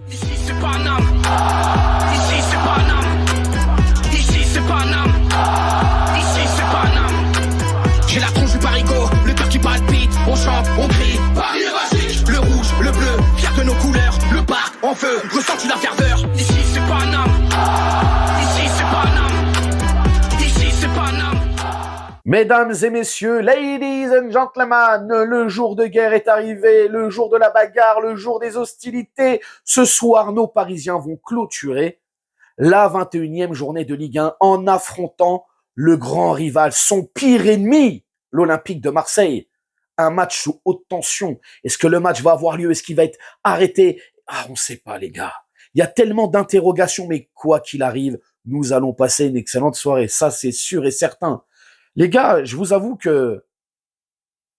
Ici c'est Paname. Ici c'est Paname. Ici c'est Paname. Ici c'est Paname. J'ai la tronche du parigot, le cœur qui palpite. On chante, on crie, Paris magique. Le rouge, le bleu, fier de nos couleurs. Le parc en feu, ressens-tu la ferveur? Ici c'est Paname. Ici c'est Paname. Ici c'est Paname. Mesdames et messieurs, ladies and gentlemen, le jour de guerre est arrivé, le jour de la bagarre, le jour des hostilités. Ce soir, nos Parisiens vont clôturer la 21e journée de Ligue 1 en affrontant le grand rival, son pire ennemi, l'Olympique de Marseille. Un match sous haute tension. Est-ce que le match va avoir lieu? Est-ce qu'il va être arrêté? Ah, on ne sait pas, les gars. Il y a tellement d'interrogations, mais quoi qu'il arrive, nous allons passer une excellente soirée. Ça, c'est sûr et certain. Les gars, je vous avoue que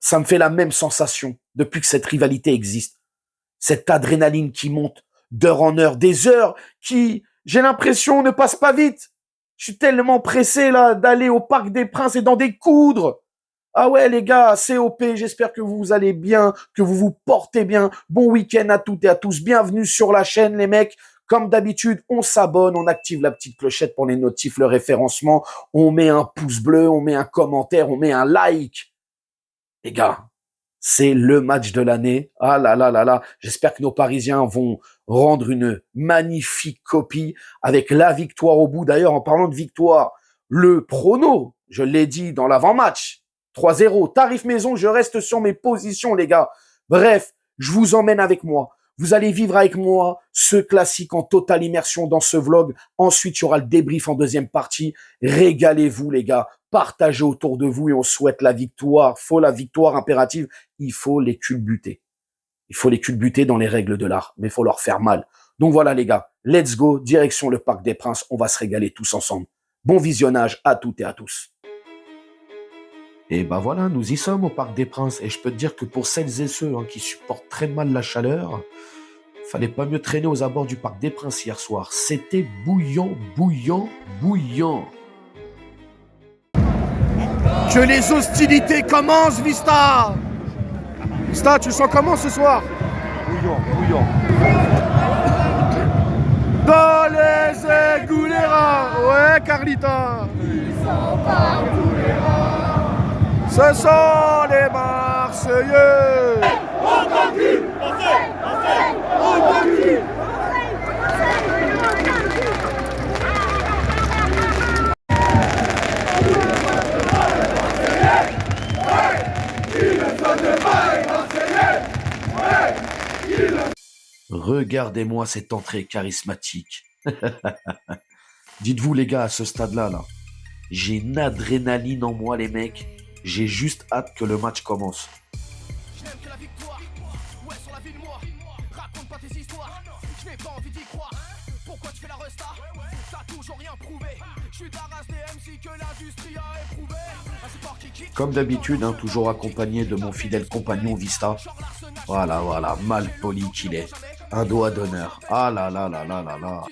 ça me fait la même sensation depuis que cette rivalité existe. Cette adrénaline qui monte d'heure en heure, des heures qui, j'ai l'impression, ne passent pas vite. Je suis tellement pressé là d'aller au Parc des Princes et d'en découdre. Ah ouais les gars, COP, j'espère que vous allez bien, que vous vous portez bien. Bon week-end à toutes et à tous. Bienvenue sur la chaîne les mecs. Comme d'habitude, on s'abonne, on active la petite clochette pour les notifs, le référencement. On met un pouce bleu, on met un commentaire, on met un like. Les gars, c'est le match de l'année. Ah là là là là. J'espère que nos Parisiens vont rendre une magnifique copie avec la victoire au bout. D'ailleurs, en parlant de victoire, le prono, je l'ai dit dans l'avant-match, 3-0, tarif maison, je reste sur mes positions, les gars. Bref, je vous emmène avec moi. Vous allez vivre avec moi ce classique en totale immersion dans ce vlog. Ensuite, il y aura le débrief en deuxième partie. Régalez-vous, les gars. Partagez autour de vous et on souhaite la victoire. Faut la victoire impérative. Il faut les culbuter. Il faut les culbuter dans les règles de l'art, mais il faut leur faire mal. Donc voilà, les gars. Let's go. Direction le Parc des Princes. On va se régaler tous ensemble. Bon visionnage à toutes et à tous. Et ben voilà, nous y sommes au Parc des Princes. Et je peux te dire que pour celles et ceux qui supportent très mal la chaleur, fallait pas mieux traîner aux abords du Parc des Princes hier soir. C'était bouillant, bouillant, bouillant. Que les hostilités commencent, Vista! Vista, tu le sens comment ce soir? Bouillant, bouillant. Dans les égouts les rats! Ouais, Carlita! Ils sont partout les rats. Ce sont les Marseillais! On t'encule! On t'encule! Regardez-moi cette entrée charismatique. Dites-vous les gars, à ce stade-là, j'ai une adrénaline en moi les mecs. J'ai juste hâte que le match commence. Je n'aime que la victoire. Ouais, sur la vie de moi. Raconte pas tes histoires. Je n'ai pas envie d'y croire. Pourquoi tu fais la resta? T'as toujours rien prouvé. Je suis de la race des MC que l'industrie a éprouvé. Un support qui kick. Comme d'habitude, toujours accompagné de mon fidèle compagnon Vista. Voilà, mal poli qu'il est. Un doigt d'honneur. Ah là là là là là là.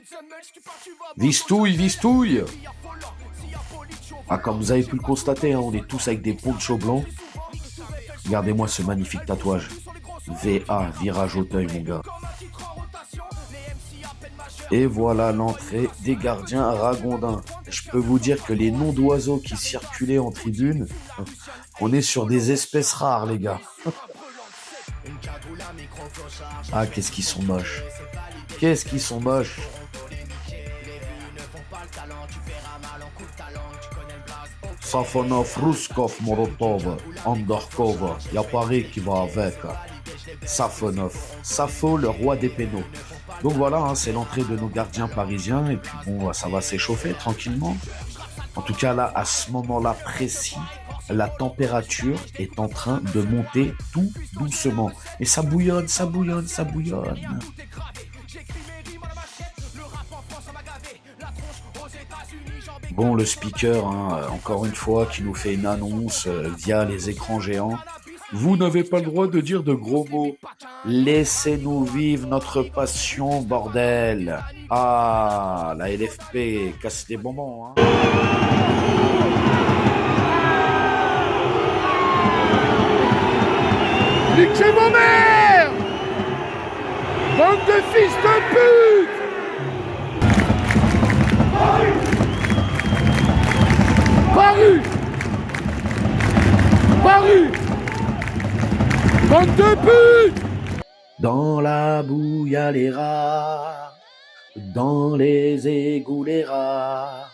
Vistouille. Ah, comme vous avez pu le constater, on est tous avec des ponchos blancs. Regardez-moi ce magnifique tatouage. VA, virage Auteuil, mon gars. Et voilà l'entrée des gardiens ragondins. Je peux vous dire que les noms d'oiseaux qui circulaient en tribune, on est sur des espèces rares, les gars. Ah, qu'est-ce qu'ils sont moches. Qu'est-ce qu'ils sont moches. Safonov, Ruskov, Morotov, Andorkov, y a Paris qui va avec. Safonov, Safo, le roi des pénaux. Donc voilà, c'est l'entrée de nos gardiens parisiens. Et puis bon, ça va s'échauffer tranquillement. En tout cas là, à ce moment-là précis, la température est en train de monter tout doucement. Et ça bouillonne, ça bouillonne, ça bouillonne. Bon, le speaker, encore une fois, qui nous fait une annonce via les écrans géants. Vous n'avez pas le droit de dire de gros mots. Laissez-nous vivre notre passion, bordel. Ah, la LFP casse les bonbons. Niquez vos mères! Bande de fils de pute! Paru! Paru! Bande de pute! Dans la boue, y a les rats. Dans les égouts, les rats.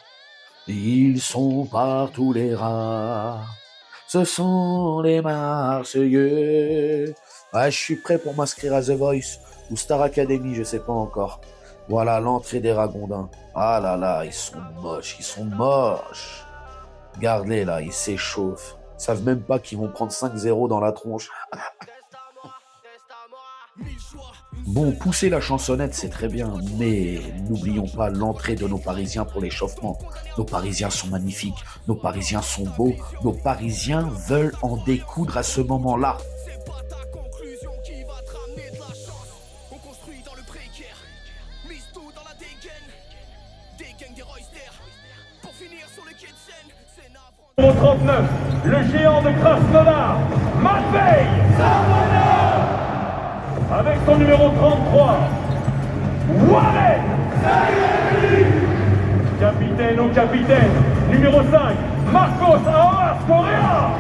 Ils sont partout, les rats. Ce sont les Marseillais. Ouais, je suis prêt pour m'inscrire à The Voice ou Star Academy, je sais pas encore. Voilà l'entrée des Ragondins. Ah là là, ils sont moches, ils sont moches. Regarde-les là, ils s'échauffent. Ils savent même pas qu'ils vont prendre 5-0 dans la tronche. Bon, pousser la chansonnette, c'est très bien, mais n'oublions pas l'entrée de nos Parisiens pour l'échauffement. Nos Parisiens sont magnifiques, nos Parisiens sont beaux, nos Parisiens veulent en découdre à ce moment-là. Numéro 39, le géant de Krasnodar, Matvei avec son numéro 33, Warren. Capitaine au capitaine, numéro 5, Marcos Aoas Correa.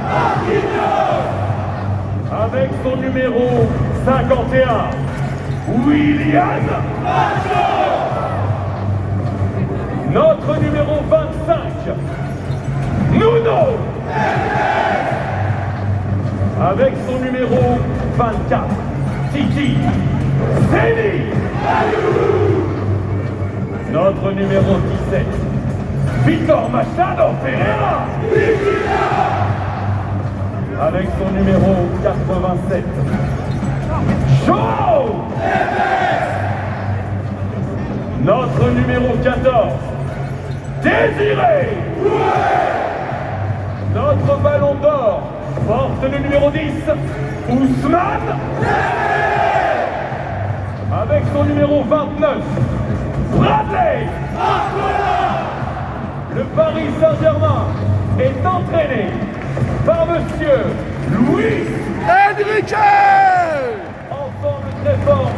Avec son numéro 51, William. Notre numéro 25, Nuno. Avec son numéro 24, Titi Zeni. Notre numéro 17, Victor Machado Ferreira. Avec son numéro 87, Joao. Notre numéro 14, Désiré. Notre ballon d'or porte le numéro 10, Ousmane. Avec son numéro 29, Bradley. Le Paris Saint-Germain est entraîné par monsieur Luis Enrique! Ensemble très fort.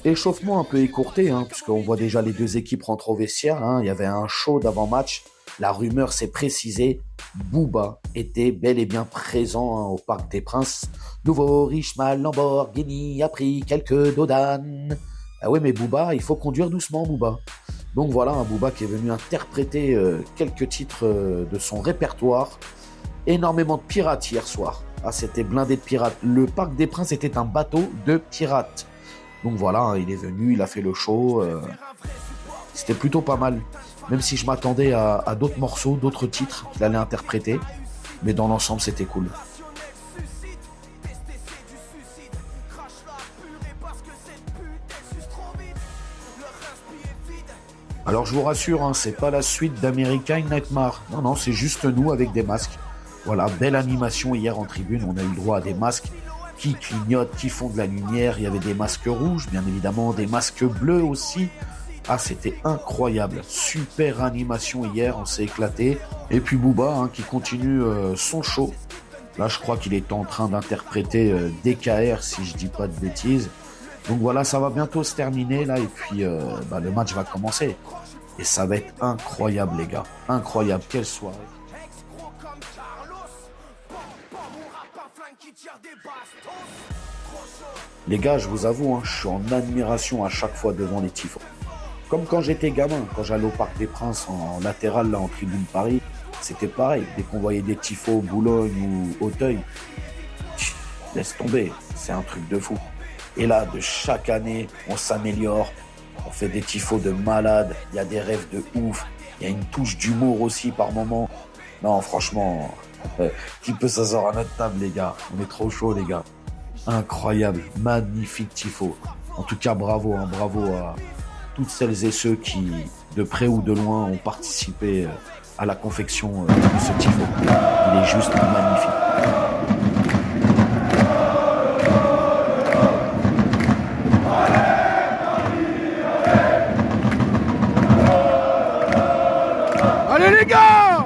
Échauffement un peu écourté, puisqu'on voit déjà les deux équipes rentrer au vestiaire. Il y avait un show d'avant-match. La rumeur s'est précisée. Booba était bel et bien présent au Parc des Princes. Nouveau riche mal Lamborghini a pris quelques dodanes. Ah oui, mais Booba, il faut conduire doucement, Booba. Donc voilà, un Booba qui est venu interpréter quelques titres de son répertoire. Énormément de pirates hier soir. Ah, c'était blindé de pirates. Le Parc des Princes était un bateau de pirates. Donc voilà, il est venu, il a fait le show. C'était plutôt pas mal. Même si je m'attendais à d'autres morceaux, d'autres titres qu'il allait interpréter. Mais dans l'ensemble, c'était cool. Alors je vous rassure, c'est pas la suite d'American Nightmare. Non, c'est juste nous avec des masques. Voilà, belle animation hier en tribune. On a eu le droit à des masques qui clignotent, qui font de la lumière. Il y avait des masques rouges, bien évidemment, des masques bleus aussi. Ah, c'était incroyable. Super animation hier, on s'est éclaté. Et puis Booba qui continue son show. Là, je crois qu'il est en train d'interpréter DKR, si je dis pas de bêtises. Donc voilà, ça va bientôt se terminer là. Et puis le match va commencer. Et ça va être incroyable, les gars. Incroyable, quelle soirée. Les gars, je vous avoue, je suis en admiration à chaque fois devant les tifos. Comme quand j'étais gamin, quand j'allais au Parc des Princes en latéral, là, en tribune Paris, c'était pareil. Dès qu'on voyait des tifos Boulogne ou Auteuil, laisse tomber, c'est un truc de fou. Et là, de chaque année, on s'améliore, on fait des tifos de malades, il y a des rêves de ouf, il y a une touche d'humour aussi par moment. Non, franchement, qui peut s'asseoir à notre table, les gars? On est trop chaud, les gars. Incroyable, magnifique tifo. En tout cas, bravo, bravo à toutes celles et ceux qui, de près ou de loin, ont participé à la confection de ce tifo. Il est juste magnifique. Allez les gars!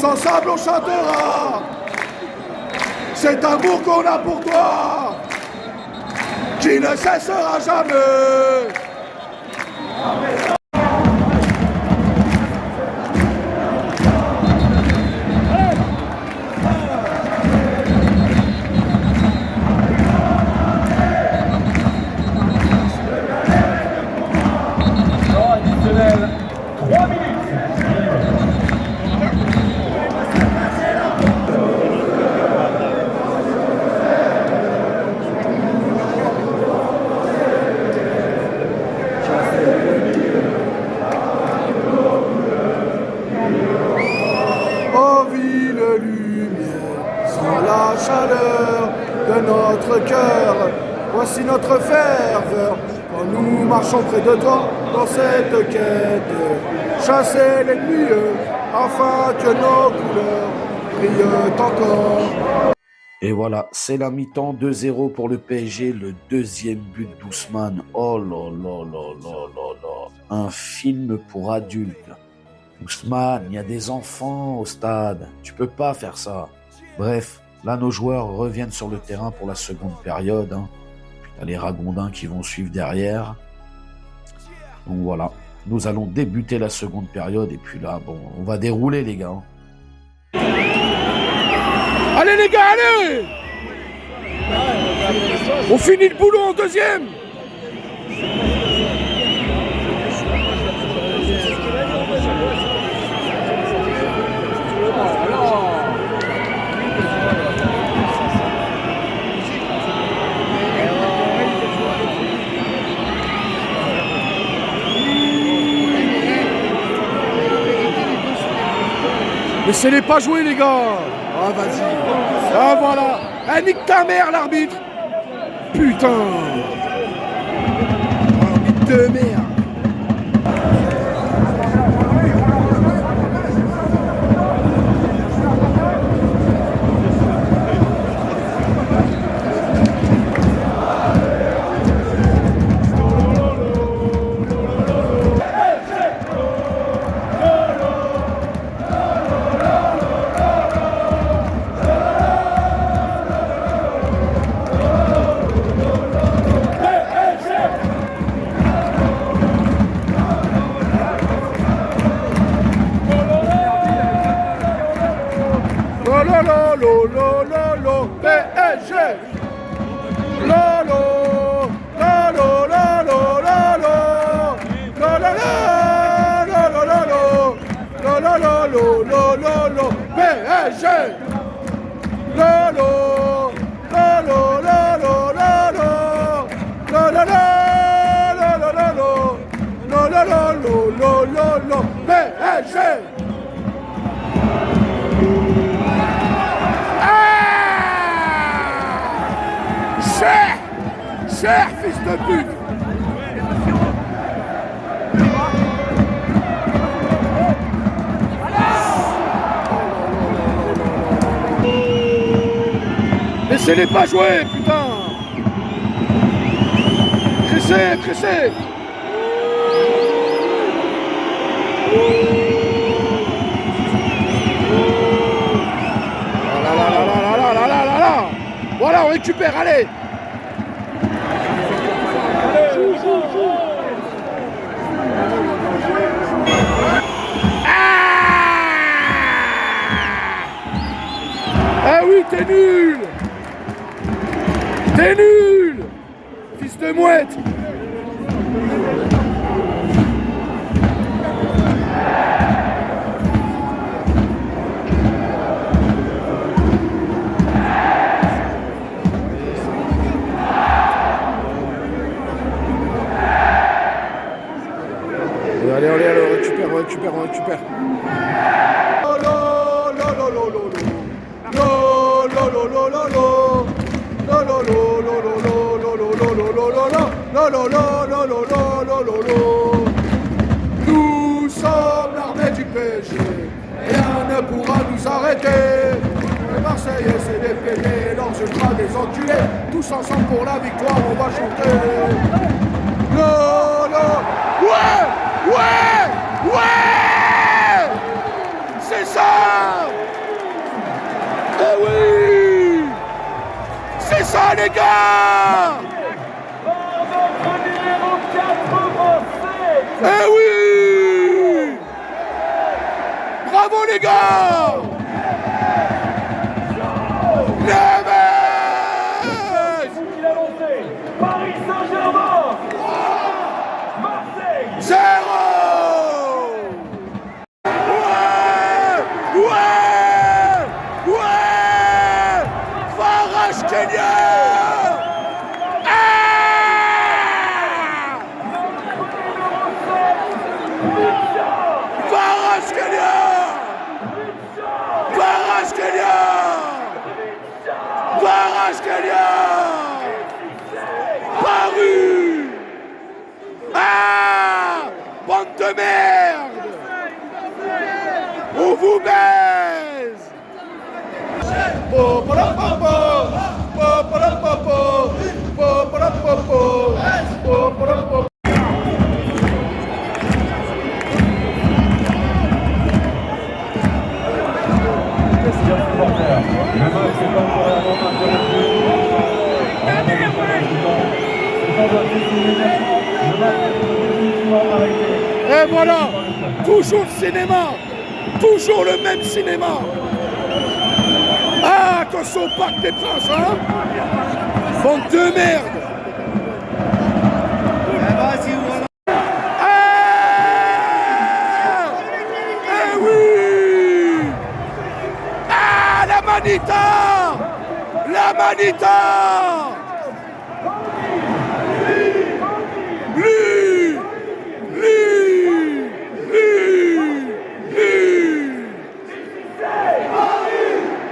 Tous ensemble on chantera cet amour qu'on a pour toi, qui ne cessera jamais. Temps additionnel, 3 minutes. Oh ville lumière, sans la chaleur de notre cœur, voici notre ferveur. Quand nous marchons près de toi dans cette quête, chasser l'ennemi afin que nos couleurs brillent encore. Et voilà, c'est la mi-temps, 2-0 pour le PSG, le deuxième but d'Ousmane. Oh là là là là là là, un film pour adultes. Ousmane, il y a des enfants au stade, tu peux pas faire ça. Bref, là nos joueurs reviennent sur le terrain pour la seconde période. Puis t'as les ragondins qui vont suivre derrière. Donc voilà, nous allons débuter la seconde période et puis là, bon, on va dérouler les gars. Allez les gars, allez! On finit le boulot en deuxième! Laissez-les pas jouer les gars! Ah vas-y! Ah voilà! Ah nique ta mère l'arbitre! Putain! Arbitre de merde! PSG! Lolo! Lolo! Lolo! Lolo! Lolo! Lolo! Lolo! PSG! Lolo! Lolo! Lolo! Lolo! Lolo! PSG! Cher fils de pute! Laissez-les pas jouer, putain! Pressez, pressez! Voilà, on récupère, allez! Ah oui, t'es nul! T'es nul! Fils de mouette! Allez, on récupère. Nous sommes l'armée du PSG, rien ne pourra nous arrêter. Les Marseillais c'est des pédés, leurs ultras des enculés. Tous ensemble pour la victoire, on va chanter. Ouais! C'est ça! ça les gars! Par notre numéro 87. Eh oui! Bravo les gars! Neves! Vous qui l'annoncez, Paris Saint-Germain. Marseille. 0! Ouais! Ouais! Ouais! Kvaratskhelia! Ah! Kvaratskhelia! Kvaratskhelia! Kvaratskhelia! Paru! Ah! Bande de merde! On vous baise! Et voilà, toujours le cinéma, toujours le même cinéma. Ah, attention au Parc des Princes, hein? Bande de merde. Ah! Eh oui! Ah, la Manita! La Manita! Lui!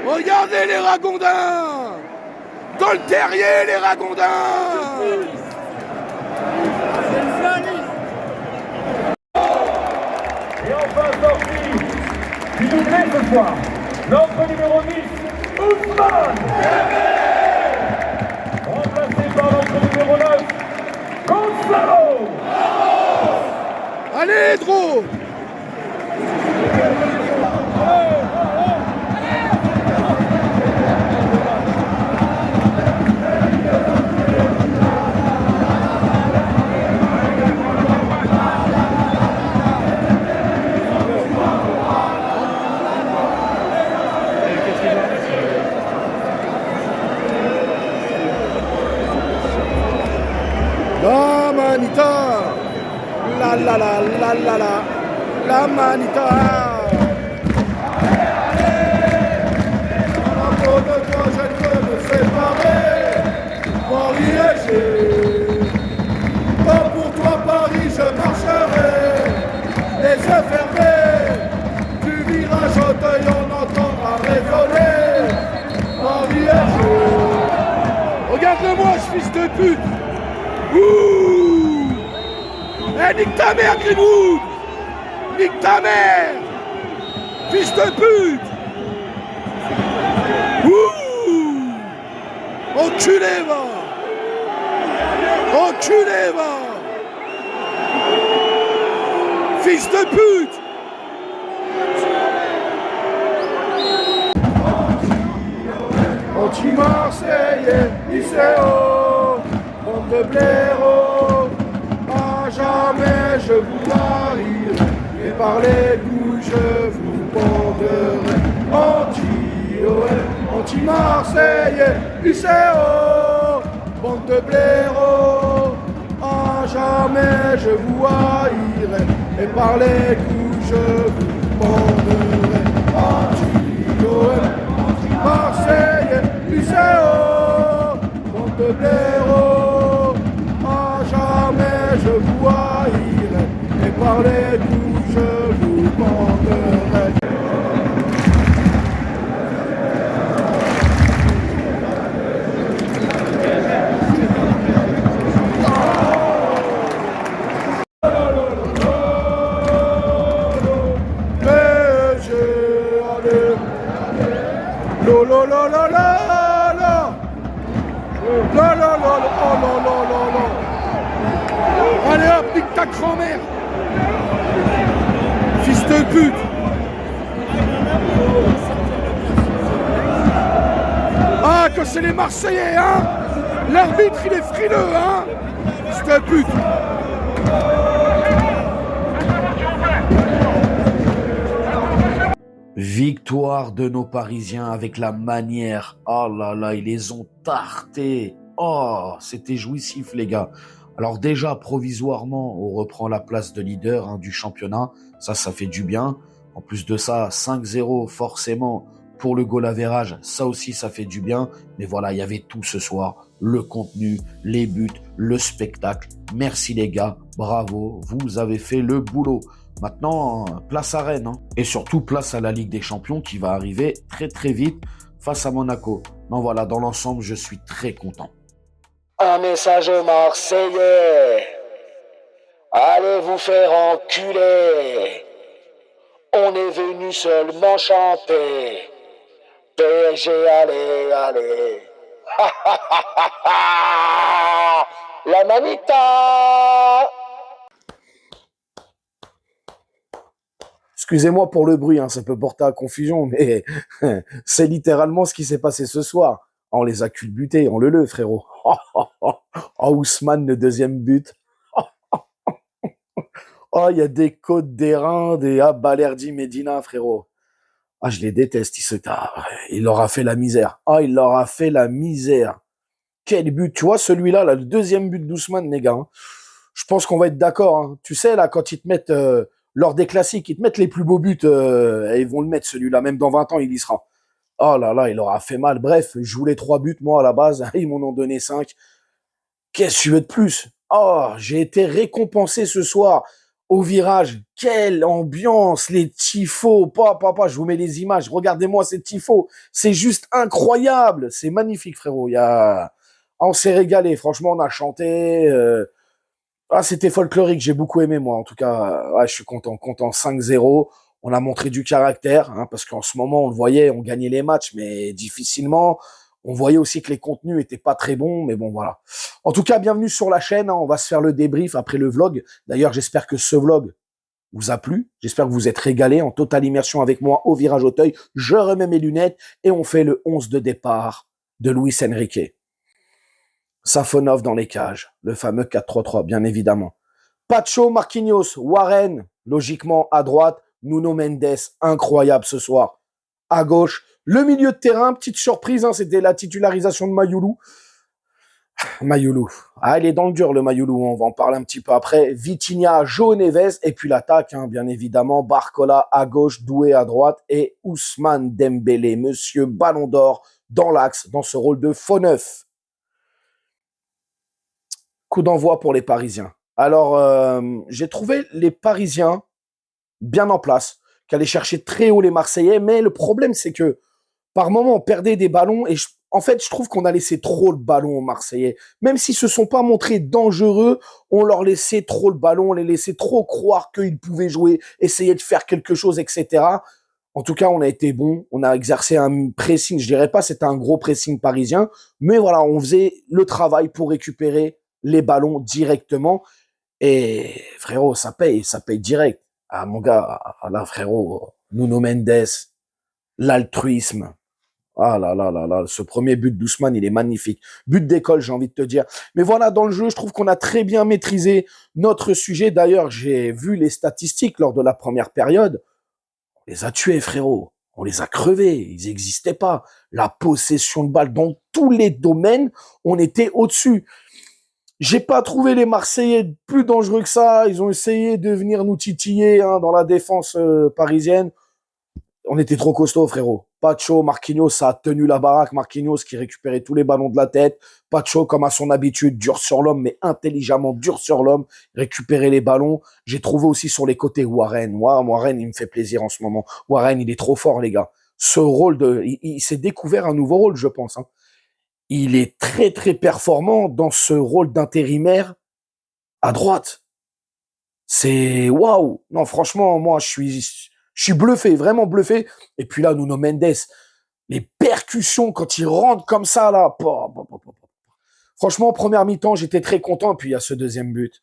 Regardez les ragondins! Dans le terrier, les ragondins! Et enfin sorti du doublé ce soir, notre numéro 10, Ousmane. Remplacé par notre numéro 9, Gonzalo. Allez, Dro! La Manita! La la la la la la! La Manita! À cause de toi, je ne peux me séparer. Paris est chez. Pas pour toi, Paris, je marcherai. Les yeux fermés. Du virage au deuil, on entendra résonner. Paris est chez. Regarde-le-moi, ce fils de pute! Ouh! Eh, nique ta mère, Greenwood! Nique ta mère! Fils de pute! Ouh! Enculé, va! Enculé, va! Fils de pute! Anti-Marseillais, lycéo, bande de blaireaux, à jamais je vous haïrai, et par les couilles je vous penderai. Anti-OM, anti-Marseillais, lycéo, bande de blaireaux, à jamais je vous haïrai, et par les couilles je vous penderai. Anti-OM, Marseillais, lycéo, bande de blaireaux, à jamais je vous haïrai, et par les coups je vous penderai. Lo lo lo lo lo lo lo lo lo lo oh lo lo lo lo. Allez hop, nique ta grand-mère, fils de pute. c'est les Marseillais, hein. L'arbitre, il est frileux, hein. C'est un but. Victoire de nos Parisiens avec la manière. Oh là là, ils les ont tartés. Oh, c'était jouissif, les gars. Alors déjà, provisoirement, on reprend la place de leader du championnat. Ça fait du bien. En plus de ça, 5-0, forcément, pour le goal average. Ça aussi, ça fait du bien. Mais voilà, il y avait tout ce soir. Le contenu, les buts, le spectacle. Merci les gars, bravo, vous avez fait le boulot. Maintenant, place à Rennes, et surtout place à la Ligue des Champions qui va arriver très très vite face à Monaco. Non voilà, dans l'ensemble, je suis très content. Un message aux Marseillais. Allez vous faire enculer. On est venu seulement chanter. PSG, allez, allez. La manita. Excusez-moi pour le bruit, ça peut porter à confusion, mais c'est littéralement ce qui s'est passé ce soir. On les a culbutés, on le frérot. Oh, Ousmane, le deuxième but. Oh, il y a des côtes d'airain, des Balerdi Medina, frérot. Ah, je les déteste, il leur a fait la misère. Ah, il leur a fait la misère. Quel but, tu vois, celui-là, là, le deuxième but d'Ousmane, les gars. Je pense qu'on va être d'accord. Tu sais, là, quand ils te mettent... lors des classiques, ils te mettent les plus beaux buts et ils vont le mettre celui-là. Même dans 20 ans, il y sera. Oh là là, il aura fait mal. Bref, je voulais 3 buts, moi, à la base. Ils m'en ont donné 5. Qu'est-ce que tu veux de plus? Oh, j'ai été récompensé ce soir au virage. Quelle ambiance, les tifos. Papa, je vous mets les images. Regardez-moi ces tifos. C'est juste incroyable. C'est magnifique, frérot. On s'est régalé. Franchement, on a chanté. C'était folklorique, j'ai beaucoup aimé moi. En tout cas, je suis content 5-0. On a montré du caractère, parce qu'en ce moment, on le voyait, on gagnait les matchs, mais difficilement. On voyait aussi que les contenus étaient pas très bons, mais bon, voilà. En tout cas, bienvenue sur la chaîne. On va se faire le débrief après le vlog. D'ailleurs, j'espère que ce vlog vous a plu. J'espère que vous êtes régalés en totale immersion avec moi au virage Auteuil. Je remets mes lunettes et on fait le 11 de départ de Luis Enrique. Safonov dans les cages, le fameux 4-3-3, bien évidemment. Pacho, Marquinhos, Warren, logiquement à droite, Nuno Mendes, incroyable ce soir. À gauche, le milieu de terrain, petite surprise, c'était la titularisation de Mayoulou. Mayoulou, il est dans le dur le Mayoulou, on va en parler un petit peu après. Vitinha, João Neves, et puis l'attaque, bien évidemment, Barcola à gauche, Doué à droite, et Ousmane Dembélé, monsieur Ballon d'Or, dans l'axe, dans ce rôle de faux neuf. Coup d'envoi pour les Parisiens. Alors, j'ai trouvé les Parisiens bien en place, qui allaient chercher très haut les Marseillais, mais le problème, c'est que par moment, on perdait des ballons, et en fait, je trouve qu'on a laissé trop le ballon aux Marseillais. Même s'ils se sont pas montrés dangereux, on leur laissait trop le ballon, on les laissait trop croire qu'ils pouvaient jouer, essayer de faire quelque chose, etc. En tout cas, on a été bon, on a exercé un pressing, je dirais pas c'était un gros pressing parisien, mais voilà, on faisait le travail pour récupérer les ballons directement. Et frérot, ça paye direct. Ah mon gars, là frérot, Nuno Mendes, l'altruisme. Ah là là là là, ce premier but d'Ousmane, il est magnifique. But d'école, j'ai envie de te dire. Mais voilà, dans le jeu, je trouve qu'on a très bien maîtrisé notre sujet. D'ailleurs, j'ai vu les statistiques lors de la première période. On les a tués, frérot. On les a crevés. Ils n'existaient pas. La possession de balle dans tous les domaines, on était au-dessus. J'ai pas trouvé les Marseillais plus dangereux que ça. Ils ont essayé de venir nous titiller dans la défense parisienne. On était trop costaud, frérot. Pacho, Marquinhos, ça a tenu la baraque. Marquinhos qui récupérait tous les ballons de la tête. Pacho, comme à son habitude, dur sur l'homme, mais intelligemment dur sur l'homme. Récupérer les ballons. J'ai trouvé aussi sur les côtés Warren. Warren, il me fait plaisir en ce moment. Warren, il est trop fort, les gars. Ce rôle il s'est découvert un nouveau rôle, je pense. Il est très, très performant dans ce rôle d'intérimaire à droite. C'est waouh. Non, franchement, moi, je suis bluffé, vraiment bluffé. Et puis là, Nuno Mendes, les percussions quand il rentre comme ça, là. Franchement, première mi-temps, j'étais très content. Et puis il y a ce deuxième but.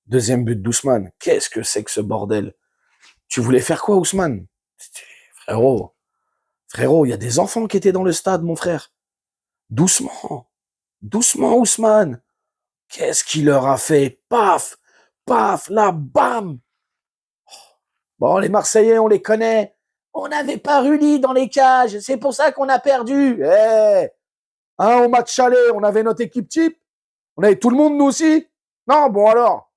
Deuxième but d'Ousmane. Qu'est-ce que c'est que ce bordel? Tu voulais faire quoi, Ousmane? Frérot, il y a des enfants qui étaient dans le stade, mon frère. Doucement. Doucement, Ousmane. Qu'est-ce qu'il leur a fait? Paf! Paf! Là, bam! Bon, les Marseillais, on les connaît. On n'avait pas Rulli dans les cages. C'est pour ça qu'on a perdu. Au match aller, on avait notre équipe type. On avait tout le monde, nous aussi. Non, bon alors.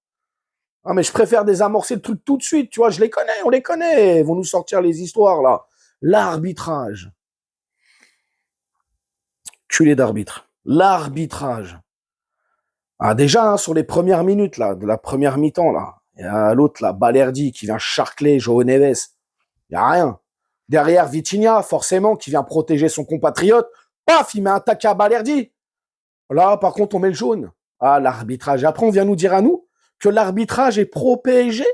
Ah, mais je préfère désamorcer le truc tout de suite. Tu vois, je les connais, on les connaît. Ils vont nous sortir les histoires, là. L'arbitrage. Culé d'arbitre. L'arbitrage. Ah, déjà, sur les premières minutes, là, de la première mi-temps, là. Il y a l'autre, là, Balerdi, qui vient charcler João Neves. Il n'y a rien. Derrière, Vitinha, forcément, qui vient protéger son compatriote. Paf, il met un tac à Balerdi. Là, par contre, on met le jaune. Ah, l'arbitrage. Après, on vient nous dire à nous que l'arbitrage est pro-PSG.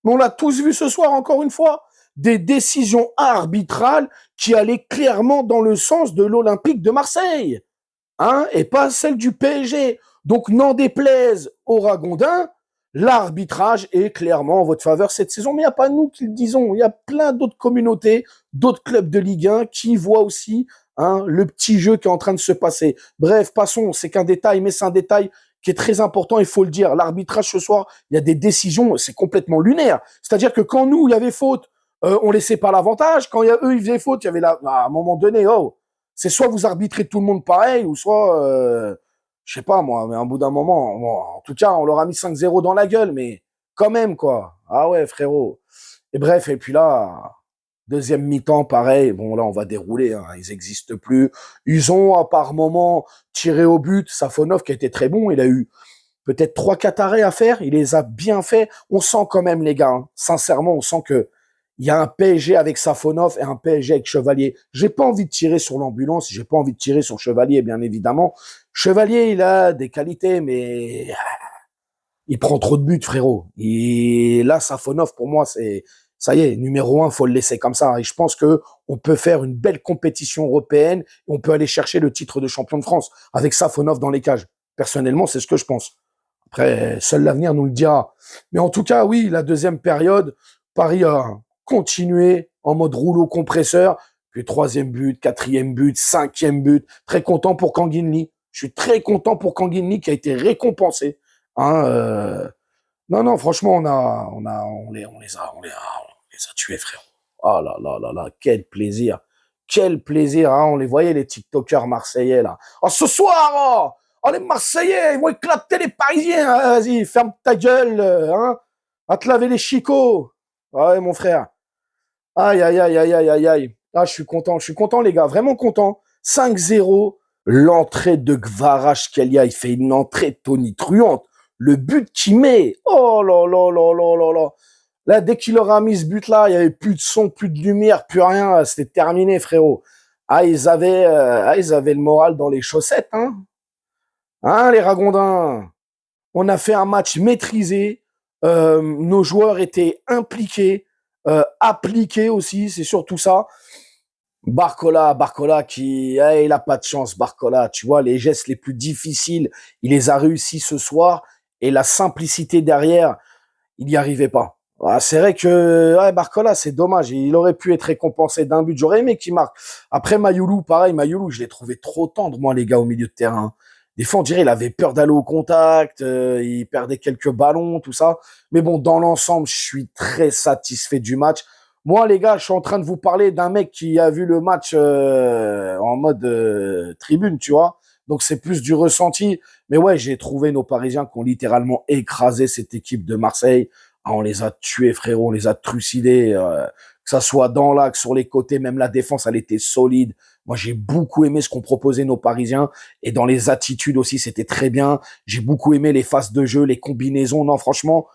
Mais on l'a tous vu ce soir, encore une fois. Des décisions arbitrales qui allaient clairement dans le sens de l'Olympique de Marseille. Et pas celle du PSG. Donc, n'en déplaise aux Ragondins, l'arbitrage est clairement en votre faveur cette saison. Mais il n'y a pas nous qui le disons. Il y a plein d'autres communautés, d'autres clubs de Ligue 1 qui voient aussi le petit jeu qui est en train de se passer. Bref, passons. C'est qu'un détail, mais c'est un détail qui est très important, il faut le dire. L'arbitrage ce soir, il y a des décisions, c'est complètement lunaire. C'est-à-dire que quand nous, il y avait faute, on laissait pas l'avantage. Quand eux, ils faisaient faute, il y avait à un moment donné, c'est soit vous arbitrez tout le monde pareil, ou soit, je sais pas moi, mais à un bout d'un moment, en tout cas, on leur a mis 5-0 dans la gueule, mais quand même, quoi. Ah ouais, frérot. Et bref, et puis là, deuxième mi-temps, pareil. Bon, là, on va dérouler. Ils n'existent plus. Ils ont, par moment, tiré au but. Safonov, qui a été très bon, il a eu peut-être 3-4 arrêts à faire. Il les a bien fait. On sent quand même, les gars, sincèrement, on sent que il y a un PSG avec Safonov et un PSG avec Chevalier. J'ai pas envie de tirer sur l'ambulance. J'ai pas envie de tirer sur Chevalier, bien évidemment. Chevalier, il a des qualités, mais il prend trop de buts, frérot. Et là, Safonov, pour moi, ça y est, numéro 1, faut le laisser comme ça. Et je pense que on peut faire une belle compétition européenne. Et on peut aller chercher le titre de champion de France avec Safonov dans les cages. Personnellement, c'est ce que je pense. Après, seul l'avenir nous le dira. Mais en tout cas, oui, la deuxième période, Paris a continué en mode rouleau compresseur. Puis troisième but, quatrième but, cinquième but. Très content pour Kanguinli. Je suis très content pour Kanguinli qui a été récompensé. Non, franchement, on les a tués, frérot. Oh là là là là, quel plaisir. Quel plaisir, on les voyait, les TikTokers marseillais, là. Oh, ce soir, les Marseillais, ils vont éclater les Parisiens. Vas-y, ferme ta gueule, Va te laver les chicots. Ouais, mon frère. Aïe, aïe, aïe, aïe, aïe, aïe, aïe. Ah, je suis content, les gars, vraiment content. 5-0, l'entrée de Kvaratskhelia, il fait une entrée tonitruante. Le but qu'il met, oh là là là là là là. Là, dès qu'il aura mis ce but-là, il y avait plus de son, plus de lumière, plus rien. C'était terminé, frérot. Ils avaient le moral dans les chaussettes, les Ragondins. On a fait un match maîtrisé. Nos joueurs étaient impliqués, appliqués aussi. C'est surtout ça. Barcola qui, il a pas de chance, Barcola. Tu vois, les gestes les plus difficiles, il les a réussi ce soir. Et la simplicité derrière, il n'y arrivait pas. C'est vrai que Barcola, c'est dommage. Il aurait pu être récompensé d'un but. J'aurais aimé qu'il marque. Après, Mayoulou, pareil. Mayoulou, je l'ai trouvé trop tendre, moi, les gars, au milieu de terrain. Des fois, on dirait il avait peur d'aller au contact. Il perdait quelques ballons, tout ça. Mais bon, dans l'ensemble, je suis très satisfait du match. Moi, les gars, je suis en train de vous parler d'un mec qui a vu le match en mode tribune, tu vois. Donc, c'est plus du ressenti. Mais ouais, j'ai trouvé nos Parisiens qui ont littéralement écrasé cette équipe de Marseille. On les a tués, frérot, on les a trucidés. Que ça soit dans l'axe, sur les côtés, même la défense, elle était solide. Moi, j'ai beaucoup aimé ce qu'ont proposé nos Parisiens. Et dans les attitudes aussi, c'était très bien. J'ai beaucoup aimé les phases de jeu, les combinaisons. Non, franchement,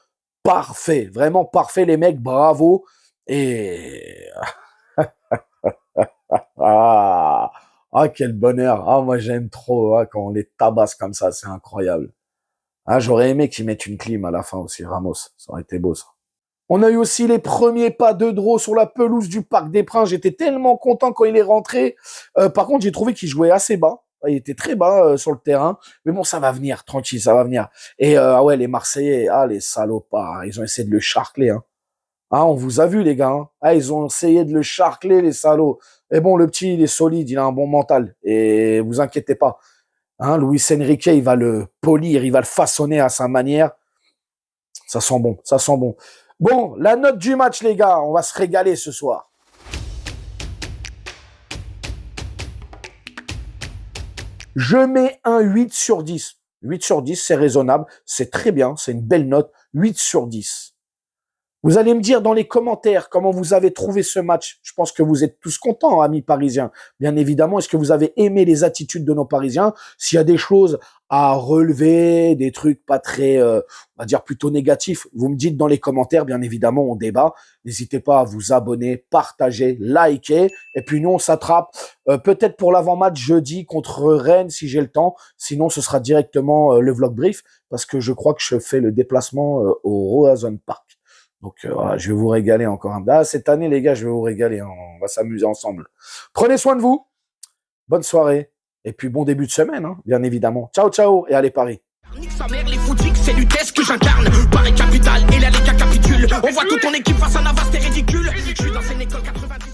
parfait. Vraiment parfait, les mecs. Bravo. Et quel bonheur. Moi j'aime trop quand on les tabasse comme ça, c'est incroyable. J'aurais aimé qu'ils mettent une clim à la fin aussi, Ramos. Ça aurait été beau, ça. On a eu aussi les premiers pas de Dro sur la pelouse du Parc des Princes. J'étais tellement content quand il est rentré. Par contre, j'ai trouvé qu'il jouait assez bas. Il était très bas sur le terrain. Mais bon, ça va venir, tranquille, ça va venir. Et les Marseillais, les salopards, ils ont essayé de le charcler, Ah, on vous a vu, les gars. Hein. Ah, ils ont essayé de le charcler, les salauds. Mais bon, le petit, il est solide, il a un bon mental. Et vous inquiétez pas. Hein, Luis Enrique, il va le polir, il va le façonner à sa manière. Ça sent bon, ça sent bon. Bon, la note du match, les gars. On va se régaler ce soir. Je mets un 8 sur 10. 8 sur 10, c'est raisonnable. C'est très bien, c'est une belle note. 8 sur 10. Vous allez me dire dans les commentaires comment vous avez trouvé ce match. Je pense que vous êtes tous contents, amis parisiens. Bien évidemment, est-ce que vous avez aimé les attitudes de nos Parisiens? S'il y a des choses à relever, des trucs pas très, on va dire plutôt négatifs, vous me dites dans les commentaires. Bien évidemment, on débat. N'hésitez pas à vous abonner, partager, liker. Et puis nous, on s'attrape peut-être pour l'avant-match jeudi contre Rennes si j'ai le temps. Sinon, ce sera directement le vlog brief parce que je crois que je fais le déplacement au Roazhon Park. Donc, voilà, je vais vous régaler encore un. Ah, cette année, les gars, je vais vous régaler. Hein. On va s'amuser ensemble. Prenez soin de vous. Bonne soirée. Et puis, bon début de semaine, hein, bien évidemment. Ciao, ciao. Et allez, Paris. Nique sa mère, les footix, c'est l'UTES que j'incarne. Paris capitale, et là les gars capitulent. On voit toute ton équipe face à Navas, t'es ridicule. Je suis dans une école 90.